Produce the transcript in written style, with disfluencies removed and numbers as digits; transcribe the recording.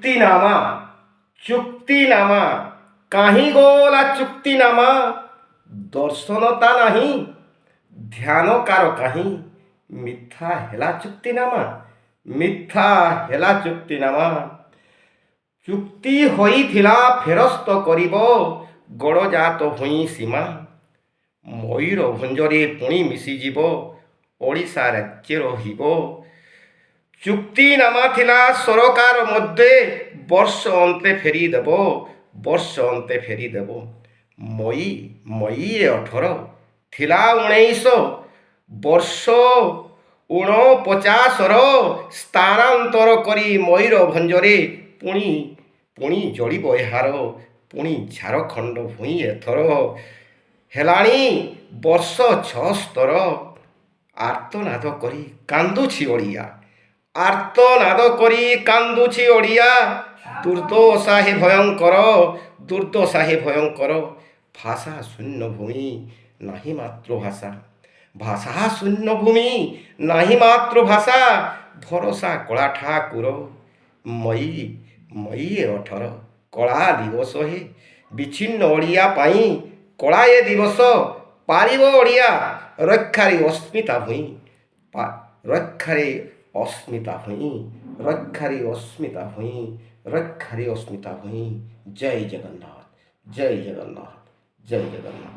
ଚୁକ୍ତିନାମା ଚୁକ୍ତିନାମା କାହିଁ ଗଲା ଚୁକ୍ତିନାମା ଦର୍ଶନତା ନାହିଁ ଧ୍ୟାନକାର କାହିଁ ମିଥ୍ୟା ହେଲା ଚୁକ୍ତିନାମା ମିଥ୍ୟା ହେଲା ଚୁକ୍ତିନାମା ଚୁକ୍ତି ହୋଇଥିଲା ଫେରସ୍ତ କରିବ ଗଡ଼ଜାତ ଭୂଇଁ ସୀମା ମୟୂରଭଞ୍ଜରେ ପୁଣି ମିଶିଯିବ ଓଡ଼ିଶା ରାଜ୍ୟ ରହିବ ଚୁକ୍ତିନାମା ଥିଲା ସରକାର ମଧ୍ୟରେ ବର୍ଷ ଅନ୍ତେ ଫେରିଦେବ ବର୍ଷ ଅନ୍ତେ ଫେରିଦେବ ମଇ 18 ଥିଲା 1900 ବର୍ଷ 49ର ସ୍ଥାନାନ୍ତର କରି ମୟୂରଭଞ୍ଜରେ ପୁଣି ଜଳିବ ଏହାର ପୁଣି ଝାଡ଼ଖଣ୍ଡ ଭୂଇଁ ଏଥର ହେଲାଣି ବର୍ଷ 76 ଆର୍ତ୍ତନାଦ କରି କାନ୍ଦୁଛି ଓଡ଼ିଆ ଆର୍ତ୍ତନାଦ କରି କାନ୍ଦୁଛି ଓଡ଼ିଆ ଦୁର୍ଦ୍ଦଶା ହେ ଭୟଙ୍କର ଦୁର୍ଦ୍ଦଶା ହେ ଭୟଙ୍କର ଭାଷା ଶୂନ୍ୟ ଭୂମି ନାହିଁ ମାତୃଭାଷା ଭାଷା ଶୂନ୍ୟ ଭୂମି ନାହିଁ ମାତୃଭାଷା ଭରସା କଳା ଠାକୁର ମଇ 18 କଳା ଦିବସ ହେ ବିଚ୍ଛିନ୍ନ ଓଡ଼ିଆ ପାଇଁ କଳା ଏ ଦିବସ ପାରିବ ଓଡ଼ିଆ ରକ୍ଷାରେ ଅସ୍ମିତା ଭୂଇଁ ରକ୍ଷାରେ ଅସ୍ମିତା ଭୂଇଁ ରକ୍ଷାରେ ଅସ୍ମିତା ଭୂଇଁ ରକ୍ଷାରେ ଅସ୍ମିତା ଭୂଇଁ ଜୟ ଜଗନ୍ନାଥ ଜୟ ଜଗନ୍ନାଥ ଜୟ ଜଗନ୍ନାଥ।